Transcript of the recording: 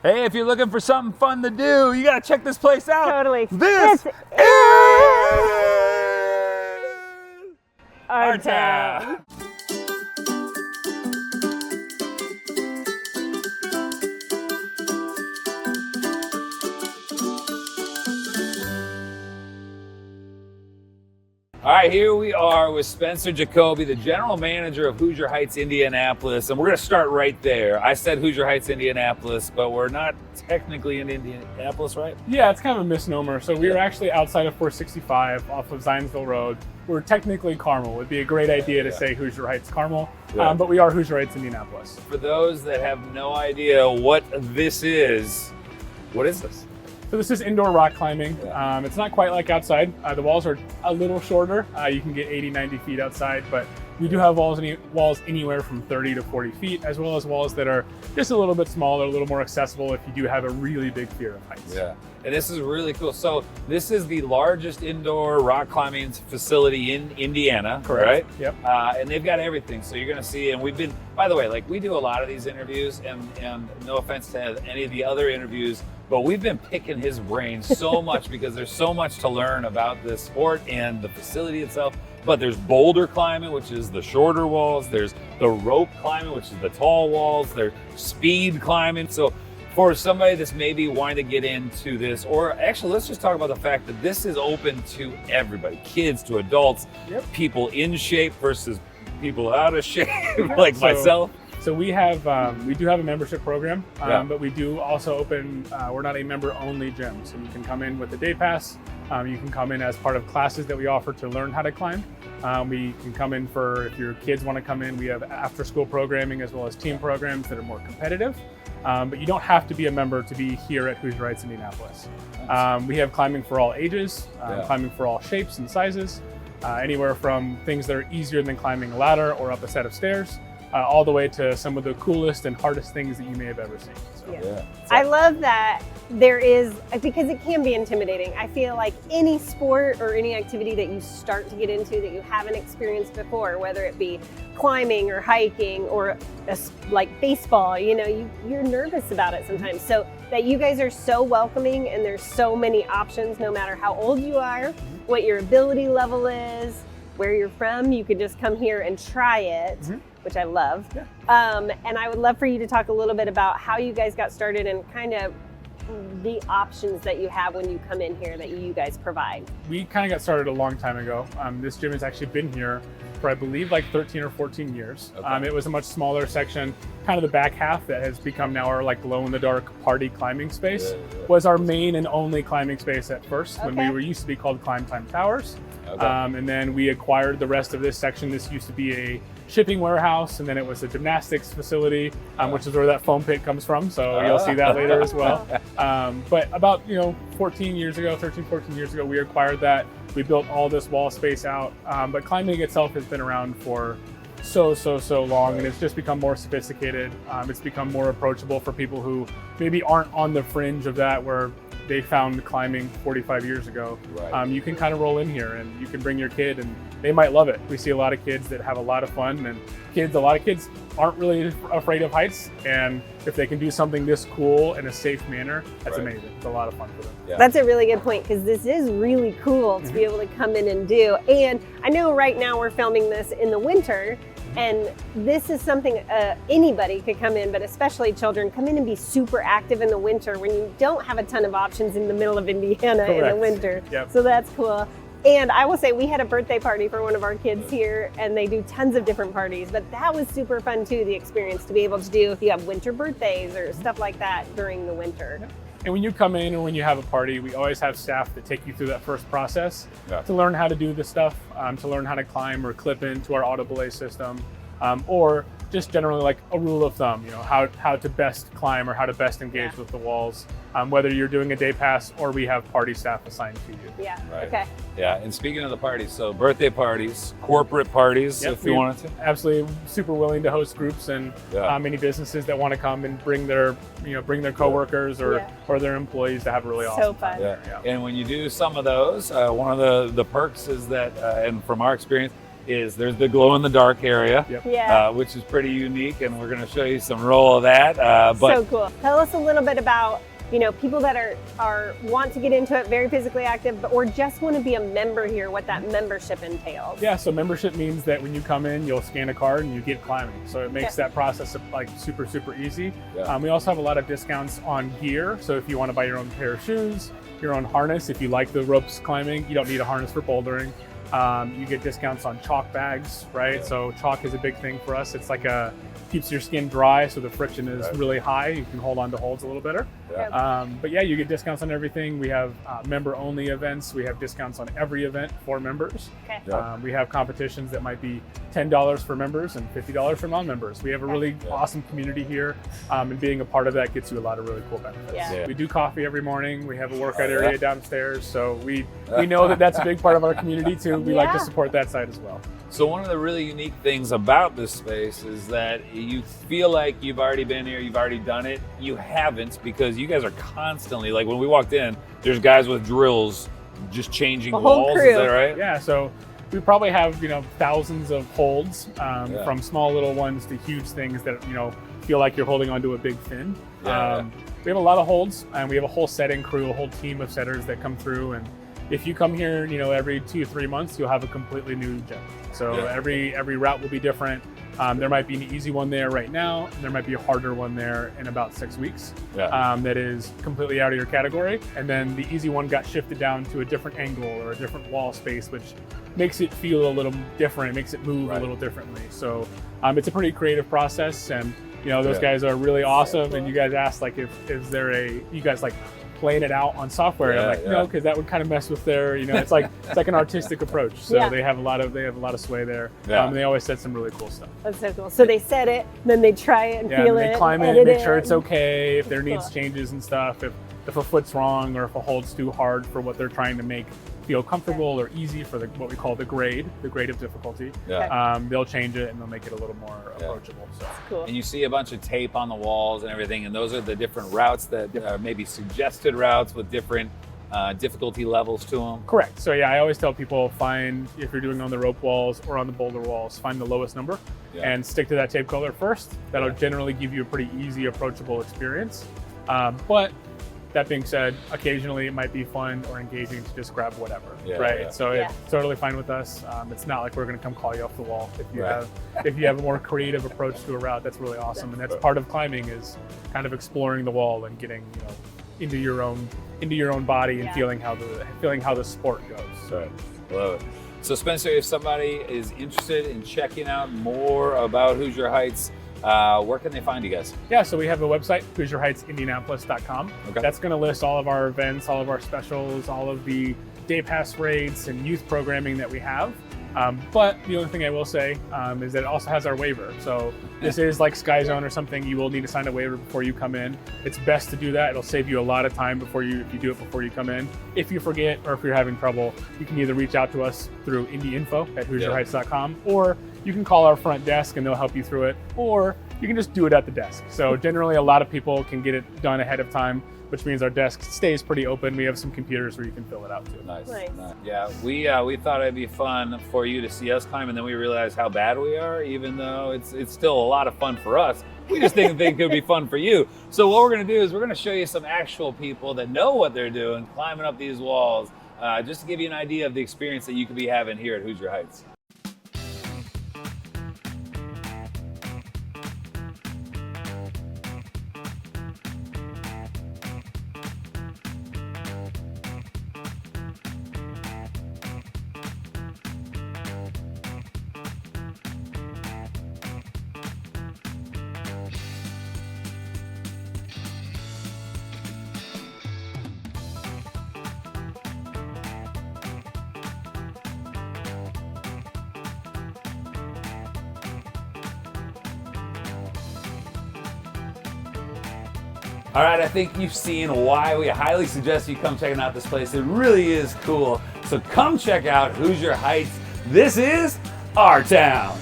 Hey, if you're looking for something fun to do, you gotta check this place out. Totally. This is our town. town. All right, here we are with Spencer Jacoby, the general manager of Hoosier Heights, Indianapolis, and we're going to start right there. I said Hoosier Heights, Indianapolis, but we're not technically in Indianapolis, right? Yeah, it's kind of a misnomer. So we are actually outside of 465 off of Zionsville Road. We're technically Carmel. It'd be a great idea to say Hoosier Heights Carmel, but we are Hoosier Heights, Indianapolis. For those that have no idea what this is, what is this? So this is indoor rock climbing. It's not quite like outside. The walls are a little shorter. You can get 80, 90 feet outside, but we do have walls anywhere from 30 to 40 feet, as well as walls that are just a little bit smaller, a little more accessible if you do have a really big fear of heights. Yeah, and this is really cool. So this is the largest indoor rock climbing facility in Indiana, Correct. right? Yep. And they've got everything. So you're gonna see, and we've been, by the way, like we do a lot of these interviews, and no offense to any of the other interviews, but we've been picking his brain so much because there's so much to learn about this sport and the facility itself. But there's boulder climbing, which is the shorter walls. There's the rope climbing, which is the tall walls. There's speed climbing. So for somebody that's maybe wanting to get into this, or actually let's just talk about the fact that this is open to everybody, kids to adults, people in shape versus people out of shape, like myself. So we do have a membership program, but we do also open, we're not a member-only gym. So you can come in with a day pass. You can come in as part of classes that we offer to learn how to climb. We can come in for, if your kids want to come in, we have after-school programming as well as team programs that are more competitive. But you don't have to be a member to be here at Hoosier Heights, Indianapolis. We have climbing for all ages, climbing for all shapes and sizes, anywhere from things that are easier than climbing a ladder or up a set of stairs, all the way to some of the coolest and hardest things that you may have ever seen. So, I love that there is, because it can be intimidating. I feel like any sport or any activity that you start to get into that you haven't experienced before, whether it be climbing or hiking or like baseball, you're nervous about it sometimes. So that you guys are so welcoming and there's so many options, no matter how old you are, what your ability level is, where you're from, you could just come here and try it. Which I love. And I would love for you to talk a little bit about how you guys got started and kind of the options that you have when you come in here that you guys provide. We kind of got started a long time ago. This gym has actually been here for, I believe, like 13 or 14 years. It was a much smaller section, kind of the back half that has become now our like glow-in-the-dark party climbing space. Was our main and only climbing space at first when we were used to be called Climb Time Towers. And then we acquired the rest of this section. This used to be a shipping warehouse, and then it was a gymnastics facility, which is where that foam pit comes from. So you'll see that later as well. But about 13, 14 years ago, we acquired that. We built all this wall space out. But climbing itself has been around for so long, and it's just become more sophisticated. It's become more approachable for people who maybe aren't on the fringe of that, where they found climbing 45 years ago. You can kind of roll in here and you can bring your kid and they might love it. We see a lot of kids that have a lot of fun, and a lot of kids aren't really afraid of heights. And if they can do something this cool in a safe manner, that's amazing. It's a lot of fun for them. That's a really good point, because this is really cool to be able to come in and do. And I know right now we're filming this in the winter, and this is something anybody could come in, but especially children, come in and be super active in the winter when you don't have a ton of options in the middle of Indiana in the winter. So that's cool. And I will say, we had a birthday party for one of our kids here, and they do tons of different parties, but that was super fun too, the experience to be able to do if you have winter birthdays or stuff like that during the winter. And when you come in or when you have a party, we always have staff that take you through that first process to learn how to do the stuff, to learn how to climb or clip into our auto belay system, or just generally like a rule of thumb, how to best climb or how to best engage with the walls, whether you're doing a day pass or we have party staff assigned to you. Yeah, and speaking of the parties, so birthday parties, corporate parties, if you wanted to. Absolutely, super willing to host groups and many businesses that want to come and bring their coworkers or their employees to have a really awesome fun. And when you do some of those, one of the perks is that, and from our experience, is there's the glow in the dark area, Yep. Yeah. which is pretty unique, and we're going to show you some roll of that. But So cool. Tell us a little bit about, people that are want to get into it, very physically active, or just want to be a member here, what that membership entails. Yeah, so membership means that when you come in, you'll scan a card and you get climbing. So it makes that process like super, super easy. Yeah. We also have a lot of discounts on gear. So if you want to buy your own pair of shoes, your own harness, if you like the ropes climbing, you don't need a harness for bouldering. You get discounts on chalk bags, right? Yeah. So chalk is a big thing for us. It's like keeps your skin dry, so the friction is really high. You can hold on to holds a little better. Yeah. But yeah, you get discounts on everything. We have member-only events. We have discounts on every event for members. Okay. Yeah. We have competitions that might be $10 for members and $50 for non-members. We have a really awesome community here, and being a part of that gets you a lot of really cool benefits. Yeah. We do coffee every morning. We have a workout area downstairs, so we know that that's a big part of our community too. We like to support that side as well. So one of the really unique things about this space is that you feel like you've already been here, you've already done it. You haven't, because you guys are constantly, like when we walked in, there's guys with drills just changing The whole walls, crew. is that right? Yeah, so we probably have thousands of holds, from small little ones to huge things that feel like you're holding onto a big fin. Yeah. We have a lot of holds, and we have a whole setting crew, a whole team of setters that come through. And if you come here, every 2-3 months, you'll have a completely new gym. So every route will be different. There might be an easy one there right now, and there might be a harder one there in about 6 weeks. That is completely out of your category. And then the easy one got shifted down to a different angle or a different wall space, which makes it feel a little different. It makes it move a little differently. So it's a pretty creative process, and those guys are really awesome. And you guys asked is there you guys playing it out on software? And I'm like, no, because that would kind of mess with their, it's like an artistic approach. So they have a lot of sway there. They always said some really cool stuff. That's so cool. So they set it, then they try it and feel and it. They climb it, edit make sure it. it's okay. If there needs changes and stuff, if a foot's wrong or if a hold's too hard for what they're trying to make feel comfortable or easy for what we call the grade of difficulty. They'll change it and they'll make it a little more approachable. So. Cool. And you see a bunch of tape on the walls and everything, and those are the different routes that are maybe suggested routes with different difficulty levels to them. Correct. So I always tell people, if you're doing on the rope walls or on the boulder walls, find the lowest number and stick to that tape color first. That'll generally give you a pretty easy, approachable experience. But that being said, occasionally it might be fun or engaging to just grab whatever, right? Yeah. So it's totally fine with us. It's not like we're going to come call you off the wall. If you have a more creative approach to a route, that's really awesome. And that's part of climbing, is kind of exploring the wall and getting into your own body and feeling how the sport goes. Right. Love it. So Spencer, if somebody is interested in checking out more about Hoosier Heights, where can they find you guys? Yeah, so we have a website, HoosierHeightsIndianapolis.com. Okay. That's going to list all of our events, all of our specials, all of the day pass rates and youth programming that we have. But the only thing I will say is that it also has our waiver. So this is like Sky Zone or something. You will need to sign a waiver before you come in. It's best to do that. It'll save you a lot of time if you do it before you come in. If you forget or if you're having trouble, you can either reach out to us through IndyInfo@HoosierHeights.com, or you can call our front desk and they'll help you through it, or you can just do it at the desk. So generally a lot of people can get it done ahead of time, which means our desk stays pretty open. We have some computers where you can fill it out too. Nice. Nice. Yeah, we thought it'd be fun for you to see us climb, and then we realized how bad we are, even though it's still a lot of fun for us. We just didn't think it could be fun for you. So what we're gonna do is we're gonna show you some actual people that know what they're doing, climbing up these walls, just to give you an idea of the experience that you could be having here at Hoosier Heights. All right, I think you've seen why we highly suggest you come checking out this place. It really is cool. So come check out Hoosier Heights. This is our town.